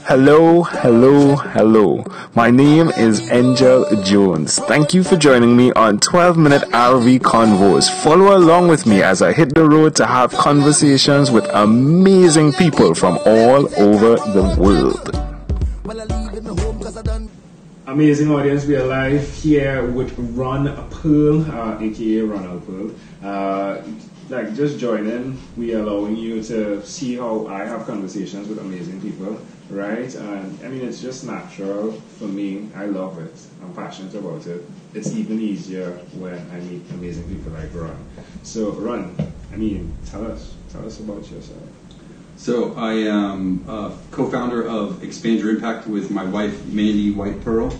Hello, hello, hello. My name is Angel Jones. Thank you for joining me on 12-minute RV Convos. Follow along with me as I hit the road to have conversations with amazing people from all over the world. Amazing audience, we are live here with Ron Pearl, aka Ronald Pearl. Just join in. We are allowing you to see how I have conversations with amazing people, right? And I mean, it's just natural for me. I love it. I'm passionate about it. It's even easier when I meet amazing people like Ron. So, Ron, I mean, tell us about yourself. So I am co-founder of Expand Your Impact with my wife, Mandy White Pearl.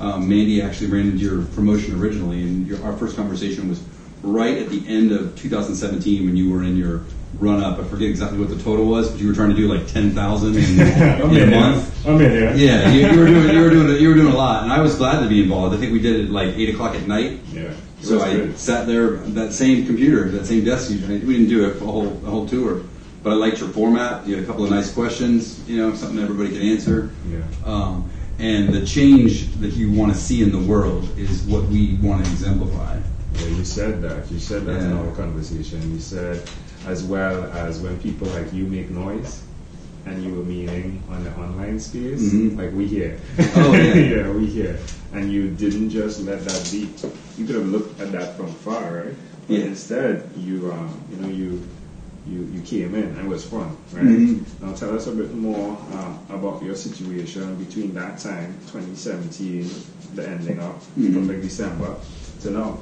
Mandy actually ran into your promotion originally, and our first conversation was right at the end of 2017 when you were in your run-up. I forget exactly what the total was, but you were trying to do like 10,000 in a month. I'm in there. Yeah, you were doing a lot, and I was glad to be involved. I think we did it like 8 o'clock at night. Yeah. So I sat there, that same computer, that same desk. We didn't do it for a whole tour. But I liked your format. You had a couple of nice questions, something everybody could answer. Yeah. And the change that you want to see in the world is what we want to exemplify. Yeah, you said that. You said that in our conversation. You said, as well as when people like you make noise, and you were meaning on the online space, like we hear. Oh, yeah. Yeah, we hear. And you didn't just let that be. You could have looked at that from far, right? But instead, you came in and it was fun, right? Now tell us a bit more about your situation between that time, 2017, the ending up from like December to now.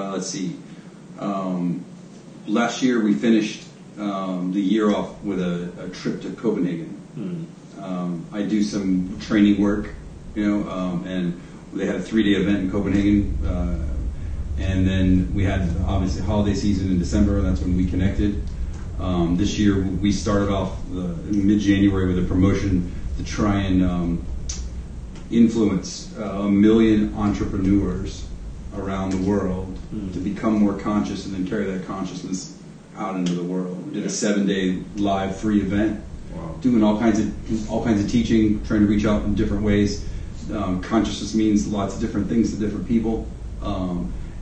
Let's see. Last year we finished the year off with a trip to Copenhagen. I do some training work, and they had a 3-day event in Copenhagen. And then we had, obviously, holiday season in December. That's when we connected. This year, we started off mid-January with a promotion to try and influence 1 million entrepreneurs around the world to become more conscious and then carry that consciousness out into the world. We did a 7-day live free event, doing all kinds of teaching, trying to reach out in different ways. Consciousness means lots of different things to different people.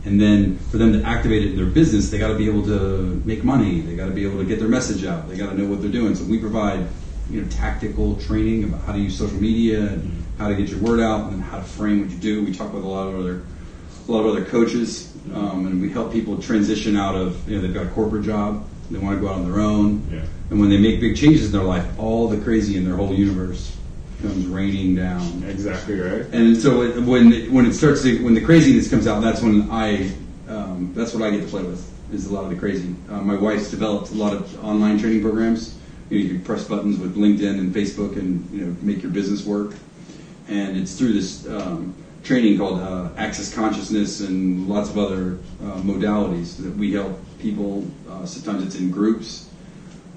And then for them to activate it in their business, they got to be able to make money. They got to be able to get their message out. They got to know what they're doing. So we provide, tactical training about how to use social media and how to get your word out and how to frame what you do. We talk with a lot of other coaches, and we help people transition out of, they've got a corporate job, they want to go out on their own, and when they make big changes in their life, all the crazy in their whole universe comes raining down. Exactly right. And so when the craziness comes out, that's when that's what I get to play with, is a lot of the crazy. My wife's developed a lot of online training programs. You can press buttons with LinkedIn and Facebook and make your business work. And it's through this training called Access Consciousness and lots of other modalities that we help people. Sometimes it's in groups.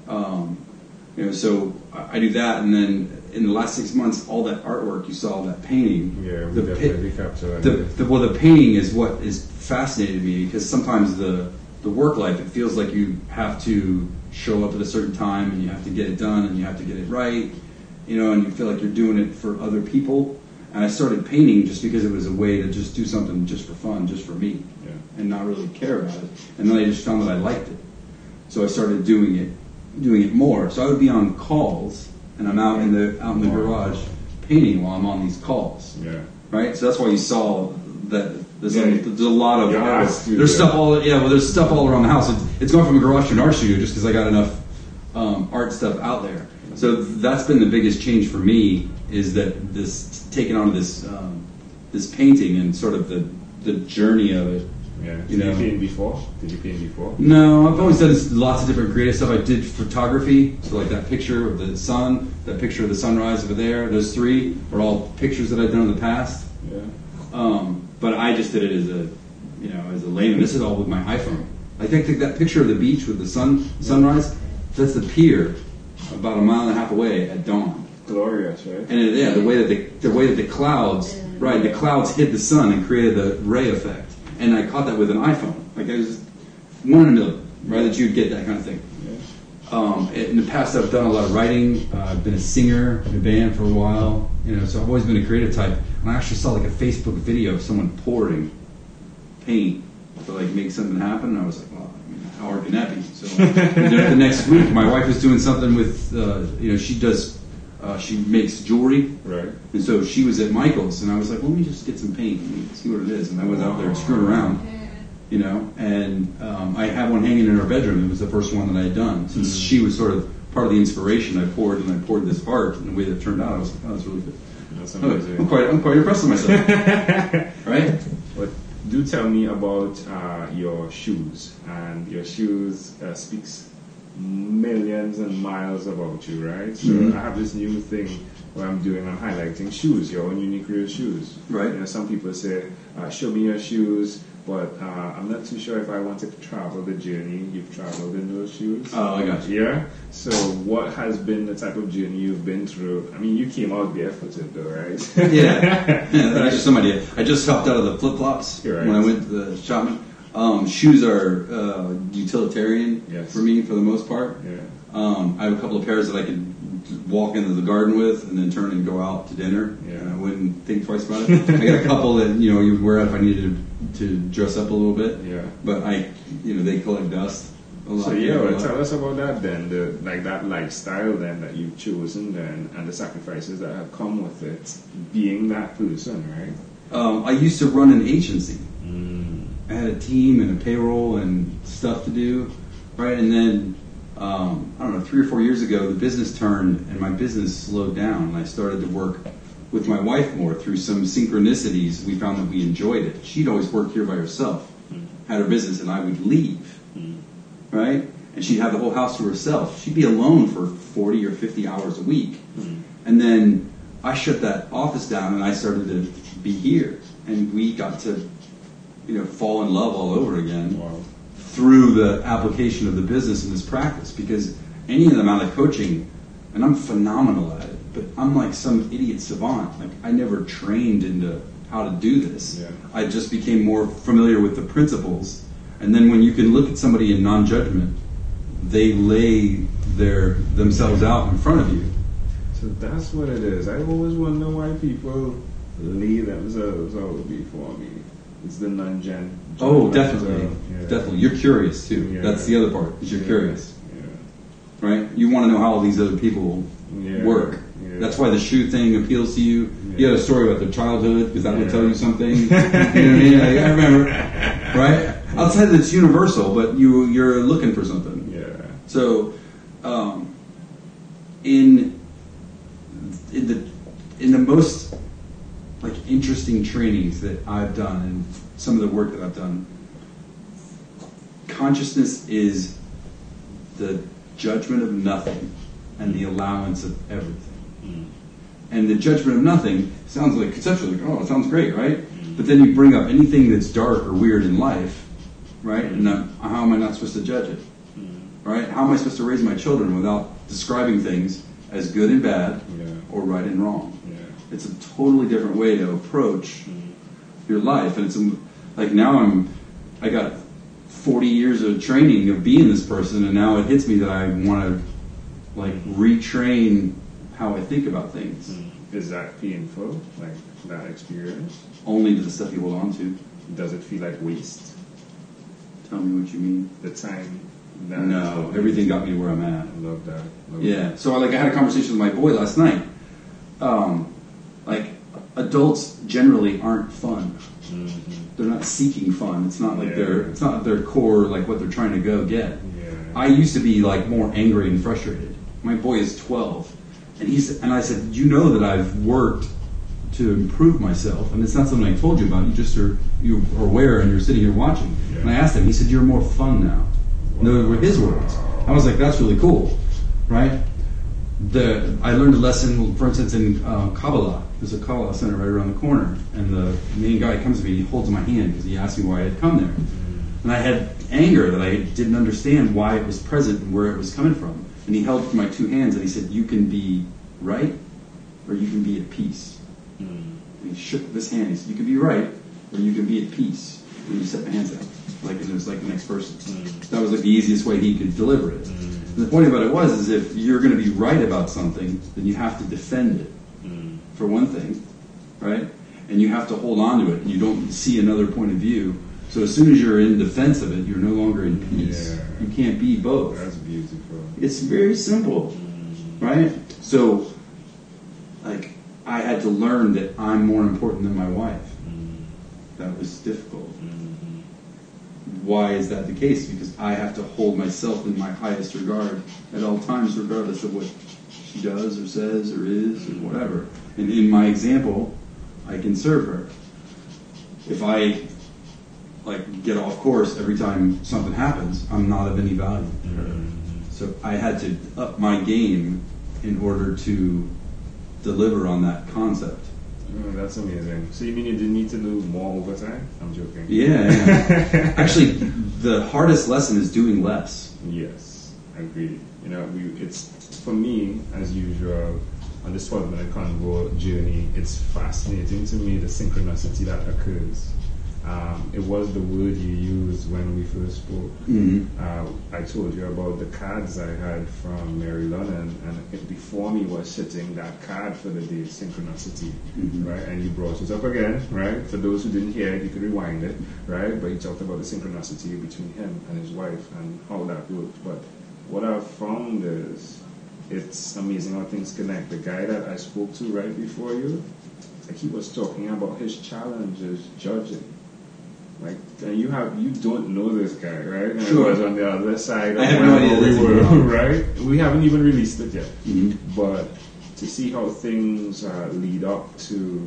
So I do that, and then in the last 6 months, all that artwork you saw, that painting. Yeah, we definitely capture that. The painting is what is fascinated me, because sometimes the work life, it feels like you have to show up at a certain time, and you have to get it done, and you have to get it right, and you feel like you're doing it for other people. And I started painting just because it was a way to just do something just for fun, just for me, and not really care about it. And then I just found that I liked it, so I started doing it more. So I would be on calls, and I'm out in the garage painting while I'm on these calls. Yeah. Right. So that's why you saw that there's a lot of there's stuff all around the house. It's gone from a garage to an art studio just because I got enough art stuff out there. So that's been the biggest change for me, is that taking on this painting and sort of the journey of it. Yeah. Did you paint before? No, I've always done lots of different creative stuff. I did photography, so like that picture of the sun, that picture of the sunrise over there. Those 3 are all pictures that I've done in the past. Yeah. But I just did it as a layman. This is all with my iPhone. I think that picture of the beach with the sunrise, that's the pier about 1.5 miles away at dawn. Glorious, right? And the way that the clouds, the clouds hit the sun and created the ray effect. And I caught that with an iPhone. Like, it was 1 in a million, right? That you'd get that kind of thing. In the past, I've done a lot of writing. I've been a singer in a band for a while. So I've always been a creative type. And I actually saw like a Facebook video of someone pouring paint to like make something happen. And I was like, well, how hard can that be? So the next week, my wife was doing something with, she makes jewelry. Right. And so she was at Michael's, and I was like, well, let me just get some paint and see what it is. And I was out there screwing around, and I had one hanging in our bedroom. It was the first one that I had done. Since she was sort of part of the inspiration, I poured this art, and the way that it turned out, I was like, oh, that's really good. That's amazing. I'm quite impressed with myself. Right? But do tell me about your shoes. And your shoes speaks millions and miles about you, right? So I have this new thing where I'm highlighting shoes, your own unique real shoes. Right. Some people say, show me your shoes, but I'm not too sure if I want to travel the journey you've traveled in those shoes. Oh, I got you. Yeah? So what has been the type of journey you've been through? I mean, you came out barefooted though, right? Yeah. That's just some idea. I just hopped out of the flip-flops when I went to the shopping. Shoes are utilitarian for me for the most part. Yeah. I have a couple of pairs that I could walk into the garden with and then turn and go out to dinner. Yeah. I wouldn't think twice about it. I got a couple that you wear out if I needed to dress up a little bit. Yeah. But they collect dust a lot. So tell us about that then, that lifestyle then that you've chosen then, and the sacrifices that have come with it, being that person, right? I used to run an agency. I had a team and a payroll and stuff to do, right? And then, 3 or 4 years ago, the business turned and my business slowed down. And I started to work with my wife more through some synchronicities. We found that we enjoyed it. She'd always worked here by herself, had her business, and I would leave, right? And she'd have the whole house to herself. She'd be alone for 40 or 50 hours a week. And then I shut that office down and I started to be here. And we got to fall in love all over again through the application of the business in this practice. Because any amount of coaching, and I'm phenomenal at it, but I'm like some idiot savant. Like I never trained into how to do this. Yeah. I just became more familiar with the principles. And then when you can look at somebody in non-judgment, they lay themselves out in front of you. So that's what it is. I always wonder why people lay themselves out before me. It's the non-gen. Oh, definitely. Definitely. You're curious, too. Yeah. That's the other part, is you're curious. Yeah. Right? You want to know how all these other people work. Yeah. That's why the shoe thing appeals to you. Yeah. You had a story about their childhood, because that would tell you something. You know what I mean? I remember. Right? Outside that it's universal, but you're looking for something. Yeah. So, in the most interesting trainings that I've done and some of the work that I've done, consciousness is the judgment of nothing and the allowance of everything. And the judgment of nothing sounds like conceptually, it sounds great, right? But then you bring up anything that's dark or weird in life, right? And how am I not supposed to judge it? Right? How am I supposed to raise my children without describing things as good and bad or right and wrong? It's a totally different way to approach your life, and it's now I got 40 years of training of being this person, and now it hits me that I want to retrain how I think about things. Is that painful, that experience? Only to the stuff you hold on to. Does it feel like waste? Tell me what you mean. The time. No, everything got me where I'm at. I love that. So I had a conversation with my boy last night. Adults generally aren't fun. They're not seeking fun. It's not it's not their core, what they're trying to go get. Yeah. I used to be more angry and frustrated. My boy is 12, and I said, you know that I've worked to improve myself, and it's not something I told you about. You're aware, and you're sitting here watching. Yeah. And I asked him. He said, "You're more fun now." Wow. Those were his words. I was like, "That's really cool, right?" I learned a lesson, for instance, in Kabbalah. There's a Kabbalah center right around the corner, and the main guy comes to me, he holds my hand because he asked me why I had come there. And I had anger that I didn't understand why it was present and where it was coming from. And he held my two hands and he said, "You can be right, or you can be at peace." And he shook this hand. He said, "You can be right, where you can be at peace when you set the hands out, like it was like the next person. That was like the easiest way he could deliver it. And the point about it is if you're going to be right about something, then you have to defend it, for one thing, right? And you have to hold on to it, and you don't see another point of view. So as soon as you're in defense of it, you're no longer in peace. Yeah. You can't be both. That's beautiful. It's very simple, right? So, like, I had to learn that I'm more important than my wife. That was difficult. Why is that the case? Because I have to hold myself in my highest regard at all times, regardless of what she does or says or is or whatever. And in my example, I can serve her. If I get off course every time something happens, I'm not of any value to her. So I had to up my game in order to deliver on that concept. Oh, that's amazing. So you mean you didn't need to do more overtime? I'm joking. Yeah. Actually, the hardest lesson is doing less. Yes, I agree. You know, it's for me, as usual, on this 12-minute convo journey, it's fascinating to me the synchronicity that occurs. It was the word you used when we first spoke. I told you about the cards I had from Mary Lunnan, and before me was sitting that card for the day, synchronicity, right? And you brought it up again, right? For those who didn't hear it, you could rewind it, right? But he talked about the synchronicity between him and his wife and how that worked. But what I've found is it's amazing how things connect. The guy that I spoke to right before you, like he was talking about his challenges judging. Like, and you don't know this guy, right? And sure. It was on the other side of I have no idea we were, wrong. right? We haven't even released it yet. But to see how things lead up to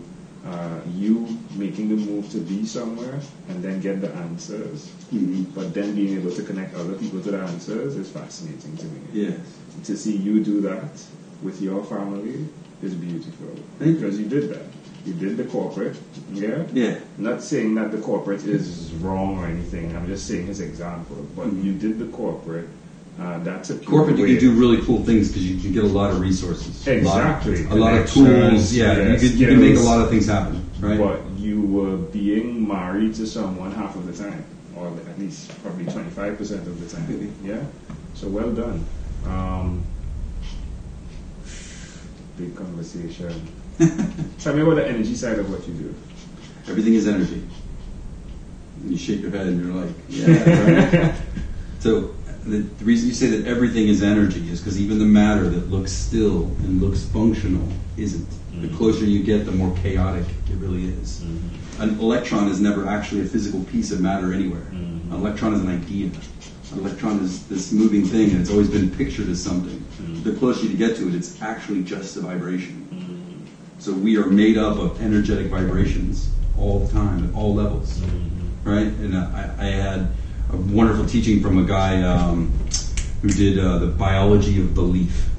you making the move to be somewhere and then get the answers, but then being able to connect other people to the answers is fascinating to me. Yes. To see you do that with your family is beautiful. Because you did that. You did the corporate, yeah? Yeah. Not saying that the corporate is wrong or anything. I'm just saying his example. But you did the corporate. That's a corporate. You can do really cool things because you can get a lot of resources. Exactly. A lot of tools. Yeah. Yes, you can make a lot of things happen. Right. But you were being married to someone half of the time, or at least probably 25% of the time. Maybe. Yeah. So well done. Big conversation. Tell me about the energy side of what you do. Everything is energy. And you shake your head and you're like, yeah, right? So the reason you say that everything is energy is because even the matter that looks still and looks functional isn't. The closer you get, the more chaotic it really is. An electron is never actually a physical piece of matter anywhere. An electron is an idea. An electron is this moving thing, and it's always been pictured as something. The closer you get to it, it's actually just a vibration. So we are made up of energetic vibrations all the time, at all levels, right? And I had a wonderful teaching from a guy who did the biology of belief.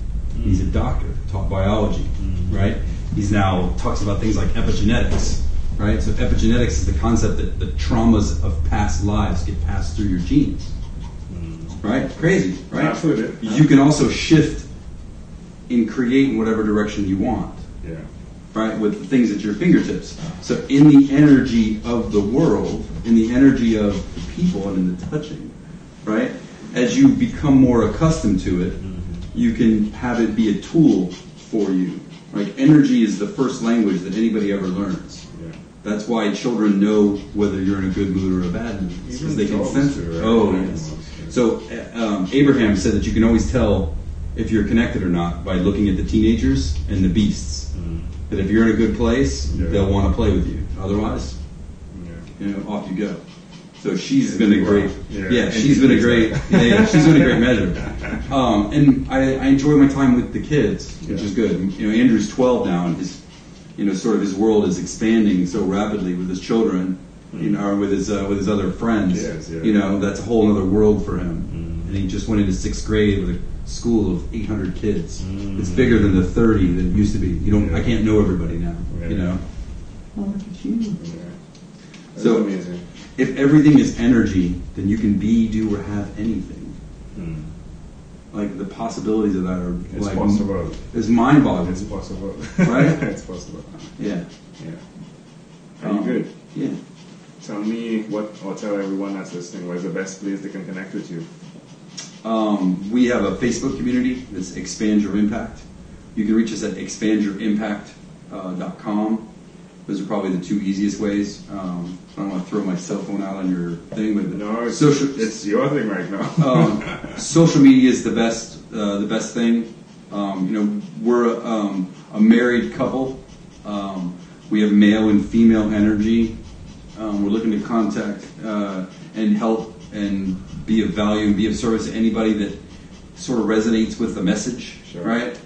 He's a doctor, taught biology, right? He's now talks about things like epigenetics, right? So epigenetics is the concept that the traumas of past lives get passed through your genes, right? Crazy, right? Absolutely. You can also shift and create in whatever direction you want. Yeah. Right, with the things at your fingertips. So in the energy of the world, in the energy of the people and in the touching, right, as you become more accustomed to it, you can have it be a tool for you. Like energy is the first language that anybody ever learns. Yeah. That's why children know whether you're in a good mood or a bad mood. Because they can sense it. Right? Oh, yes. So Abraham said that you can always tell if you're connected or not by looking at the teenagers and the beasts. That if you're in a good place, they'll want to play with you. Otherwise, off you go. So she's been a great, she's been a great measure. And I enjoy my time with the kids, which is good. Andrew's 12 now, and his, sort of his world is expanding so rapidly with his children, or with his other friends. That's a whole other world for him. And he just went into 6th grade with a school of 800 kids. It's bigger than the 30 that it used to be. I can't know everybody now. Oh, look at you. So amazing. If everything is energy, then you can be, do, or have anything. Like the possibilities of that are possible. It's mind-boggling. It's possible. Right? It's possible. Yeah. Are you good? Yeah. tell me or tell everyone that's listening, where's the best place they can connect with you? We have a Facebook community that's Expand Your Impact. You can reach us at expandyouриmpact.com. Those are probably the two easiest ways. I don't want to throw my cell phone out on your thing, but no, it's your thing right now. Social media is the best thing. We're a married couple. We have male and female energy. We're looking to contact and help and be of value and be of service to anybody that sort of resonates with the message, sure. Right?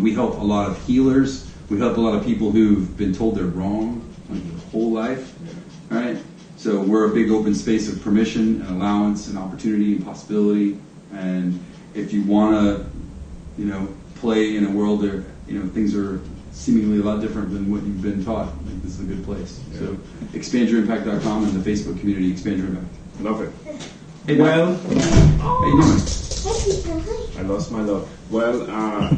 We help a lot of healers. We help a lot of people who've been told they're wrong like their whole life, right? So we're a big open space of permission and allowance and opportunity and possibility. And if you want to, play in a world where things are seemingly a lot different than what you've been taught, like this is a good place. Yeah. So expandyouриmpact.com and the Facebook community, Expand Your Impact. Love it. Hey, well, how you doing? I lost my love. Well,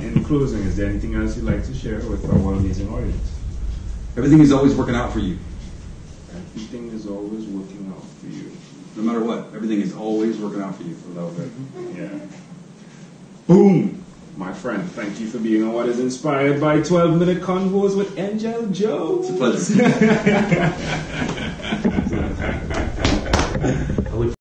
in closing, is there anything else you'd like to share with our amazing audience? Everything is always working out for you. Everything is always working out for you. No matter what, everything is always working out for you. Love it. Yeah. Boom! My friend, thank you for being on What is Inspired by 12-Minute Convos with Angel Joe. It's a pleasure.